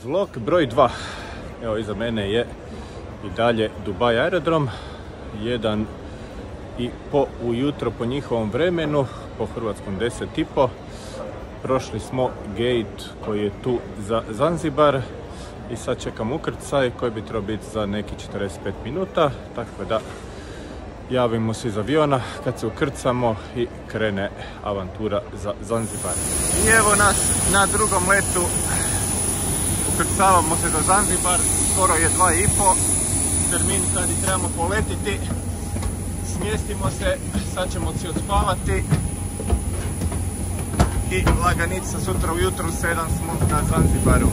Vlog broj 2. Evo, iza mene je i dalje Dubai aerodrom. 1:30 ujutro po njihovom vremenu, po hrvatskom 10:30. Prošli smo gate koji je tu za Zanzibar i sad čekam ukrcaj koji bi trebao biti za neki 45 minuta, tako da javimo se iz aviona kad se ukrcamo i krene avantura za Zanzibar. I evo nas na drugom letu, ukrcavamo se za Zanzibar, skoro je 2:30, termin kad i trebamo poletiti. Smjestimo se, sad ćemo si odspavati i laganica sutra ujutro u 7 smo na Zanzibaru.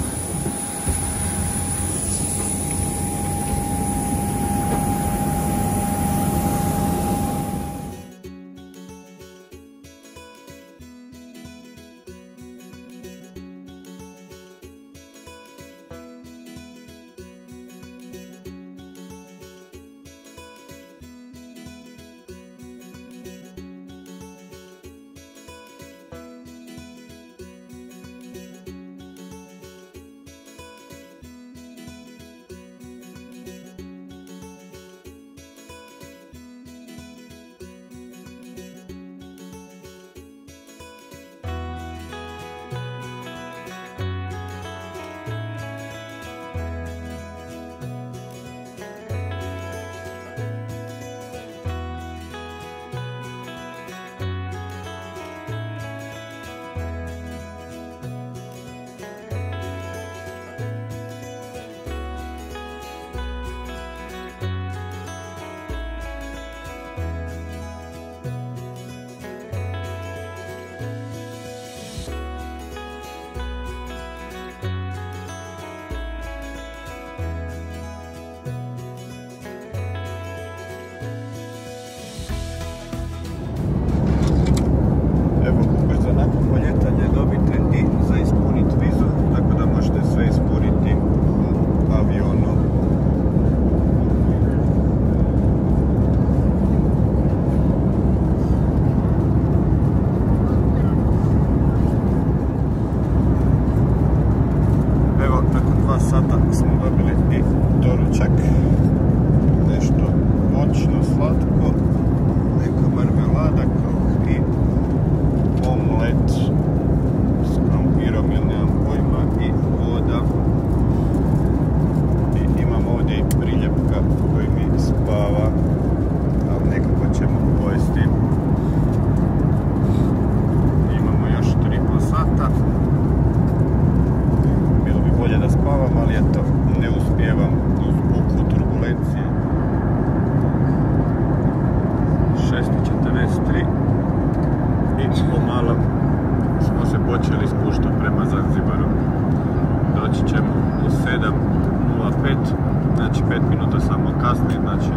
Znači 5 minuta samo kasnije, znači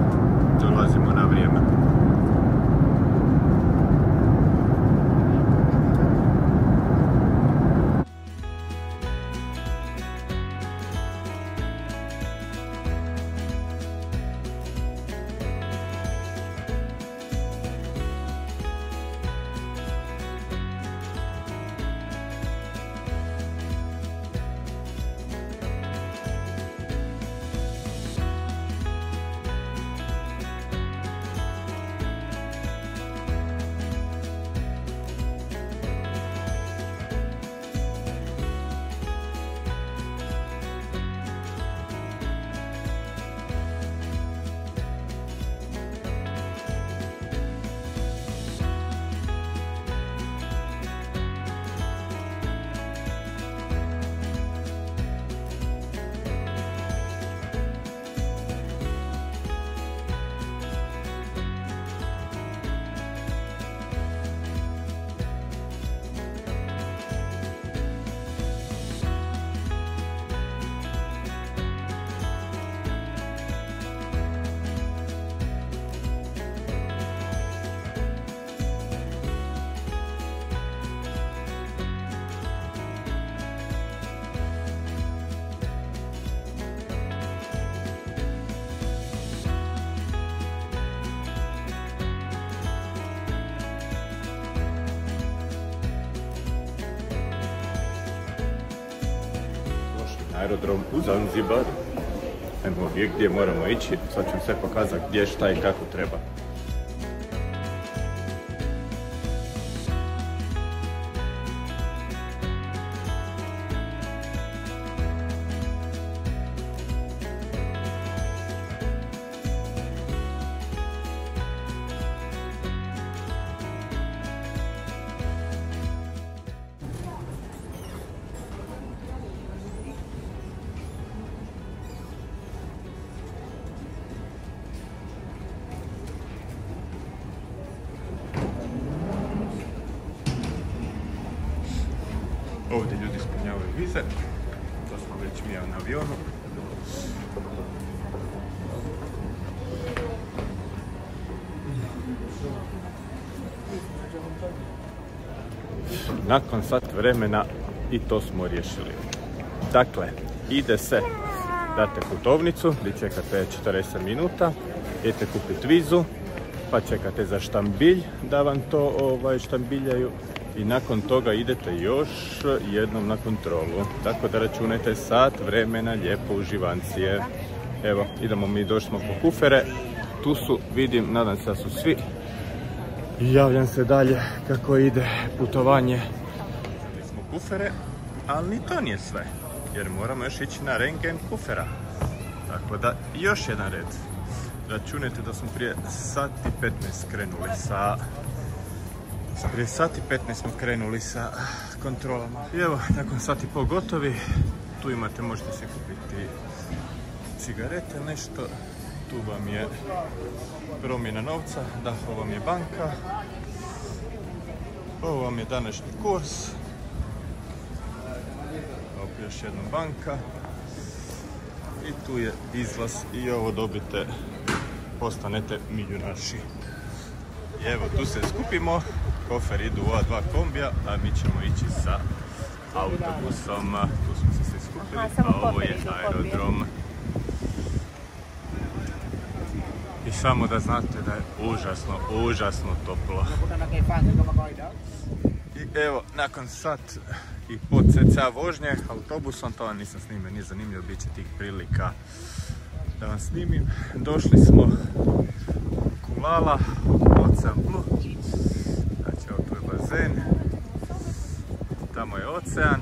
dolazimo na vrijeme. aerodrom u Zanzibaru. Ajmo vidjeti gdje moramo ići, sad ću sve pokazati gdje, šta i kako treba. Ovdje ljudi ispunjavaju vize, to smo već mi na avionu. Nakon sat vremena i to smo riješili. Dakle, ide se, date putovnicu, vi čekate 40 minuta, idete kupiti vizu, pa čekate za štambilj da vam to štambiljaju. I nakon toga idete još jednom na kontrolu. Tako da računajte sat vremena, lijepo uživancije. Evo, idemo mi, došli smo po kufere. Tu su, vidim, nadam se da su svi. Javljam se dalje kako ide putovanje. Mi smo kufere, ali ni to nije sve. Jer moramo još ići na rentgen kufera. Tako da, još jedan red. Računajte da smo prije sat i 15 krenuli sa... Prije sat i 15 smo krenuli sa kontrolama. I evo, nakon sat i pol gotovi. Tu imate, možete si kupiti cigarete, nešto. Tu vam je promjena novca. Da, ovo vam je banka. Ovo vam je današnji kurs. Ovo još jedna banka. I tu je izlaz i ovo dobite, postanete milionaši. I evo, tu se skupimo. Kofer idu u ova dva kombija, a mi ćemo ići sa autobusom. Tu smo se svi skupili, a ovo je aerodrom. I samo da znate da je užasno toplo. I evo, nakon sat i po cca vožnje autobusom, to vam nisam snimio, nije zanimljivo, bit će tih prilika da vam snimim. Došli smo u Kulala, Ocean Blue. Znači, ovo tu je bazen, tamo je ocean,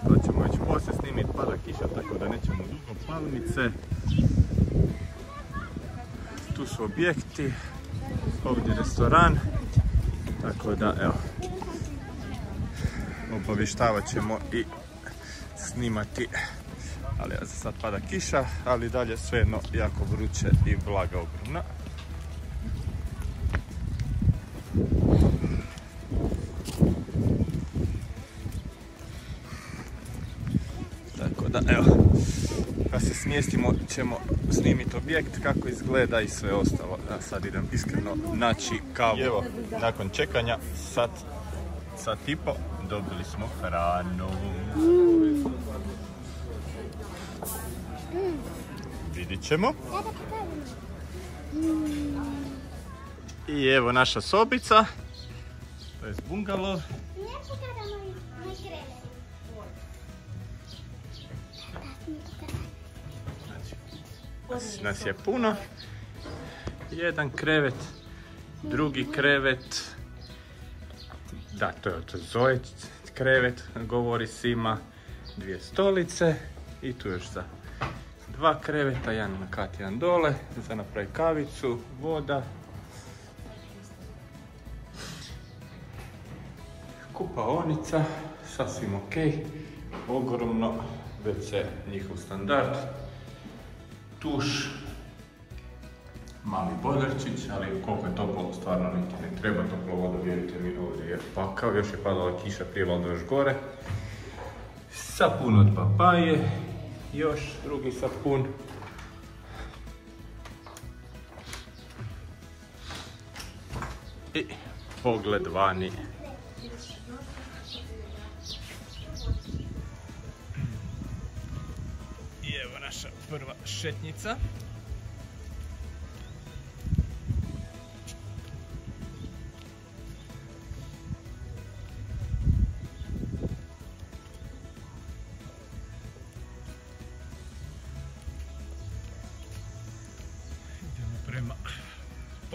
to ćemo već poslije snimiti, pada kiša, tako da nećemo dugo, palmice. Tu su objekti, ovdje restoran, tako da evo, obavještavat ćemo i snimati, ali za sad pada kiša, ali dalje svejedno jako vruće i vlaga ogromna. Tako da evo, kad se smjestimo ćemo snimiti objekt, kako izgleda i sve ostalo. Ja sad idem iskreno naći kavu. I evo, nakon čekanja sat i po, dobili smo hranu. Vidit ćemo. I evo naša sobica, to je bungalov. Nas je puno. Jedan krevet, drugi krevet. Da, to je Zoe krevet, govori Sima. Dvije stolice i tu još za dva kreveta, jedan na kat, jedan dole, za napraviti kavicu, voda. Kupaonica, sasvim ok, ogromno, WC njihov standard. Tuš, mali bojlerčić, ali koliko je toplo, stvarno niti ne treba toplo vodu, vjerujte mi, ovdje je pakao, još je padala kiša prije, valjda još gore. Sapun od papaje, još drugi sapun. I pogled vani. I evo naša prva šetnica.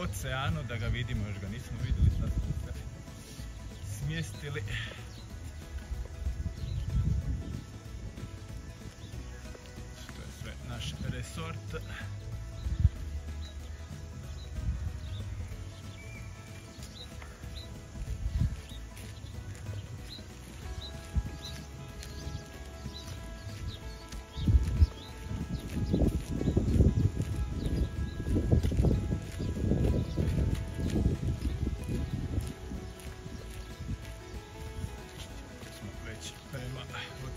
oceanu, da ga vidimo, još ga nismo vidjeli, sad smo se smjestili. To je sve naš resort.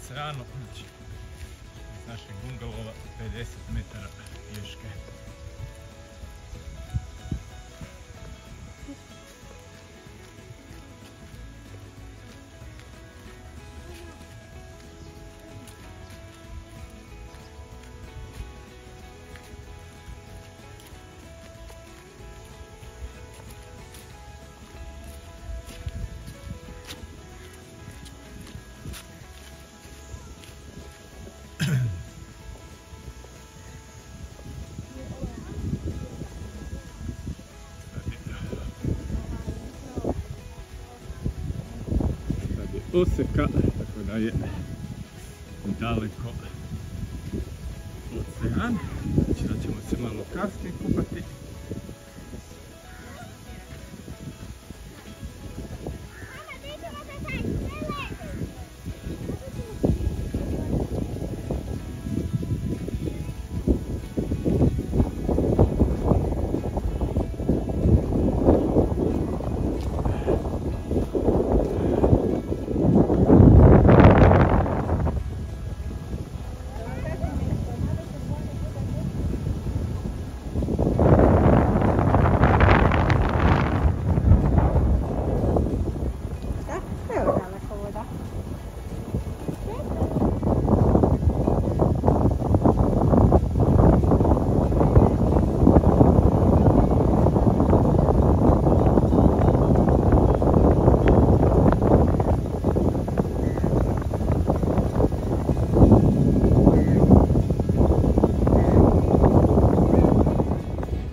Oceanu, znači iz našeg bungalova 50 metara pješke. Oseka, tako da je daleko ocean, znači da ćemo se malo kasnije kupati.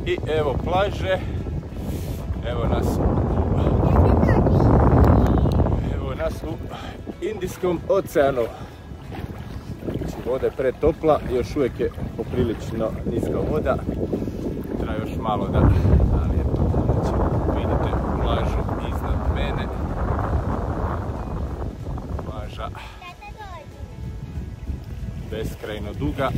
I evo plaže, evo nas u Indijskom oceanu. Znači, voda je pretopla, još uvijek je poprilično niska voda, treba još malo da, ali eto, znači, vidite plažu iznad mene, plaža beskrajno duga.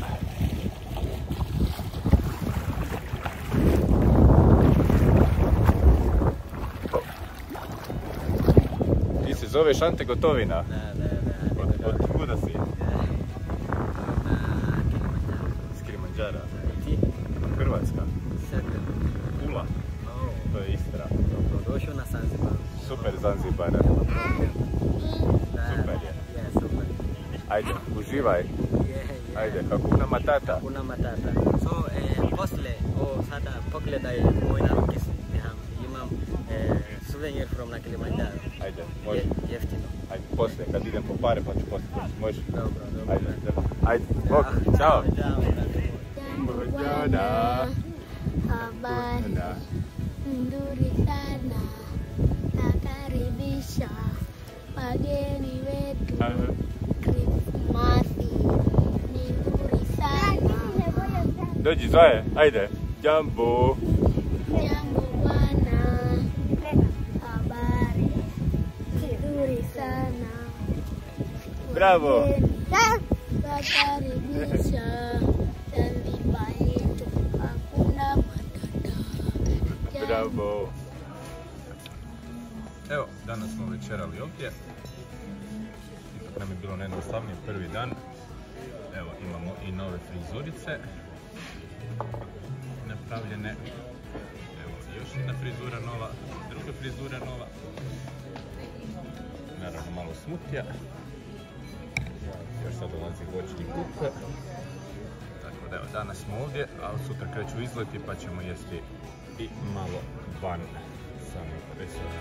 Zoveš Ante Gotovina? Da. Od kuda si? Iz Kilimanjara. Ti? Hrvatska? Sete. Pula? To je Istra. Došao na Zanzibar. Super Zanzibar. Super je. Super. Ajde, uživaj. Ajde, Hakuna Matata. Hakuna Matata. So, poslije, sada pogledaj moj narukis. Imam souvenir from na Kilimanjaro. Ajde, može. Jeftino. Ajde, poslije, kad idem po pare pa ću poslije. Može? Dobro. Ajde, bok, čao. Jambo habari nzuri sana, nakaribisha wageni wetu. Krismasi ni nzuri sana. Dođi, Zoe, ajde. Jambo. Jambo bwana, habari nzuri sana. Bravo. Nakaribisha Zanzibar yetu, hakuna matata. Bravo. Evo, danas smo večerali ovdje. Ipak nam je bilo najjednostavnije prvi dan. Evo, imamo i nove frizurice napravljene. Evo, još jedna frizura nova, druga frizura nova. Naravno, malo smutija. Još sad dolazi voćni kup. Tako da evo, danas smo ovdje, a sutra kreću izleti pa ćemo jesti i malo van samog resora.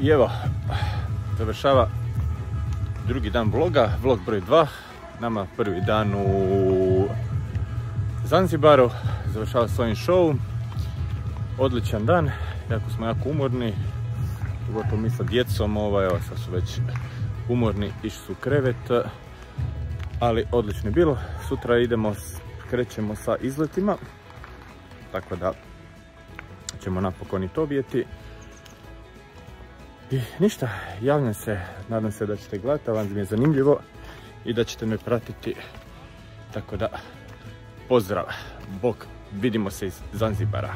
I evo, završava drugi dan vloga, vlog broj 2. Nama prvi dan u Zanzibaru, završava svojim show. Odličan dan, jako umorni, pogotovo mi sa djecom, evo sad su već umorni, išli su u krevet, ali odlično je bilo. Sutra krećemo sa izletima, tako da ćemo napokon i to vidjeti. I ništa, javljam se, nadam se da ćete gledati, vam mi je zanimljivo i da ćete me pratiti. Tako da, pozdrav, bok, vidimo se iz Zanzibara.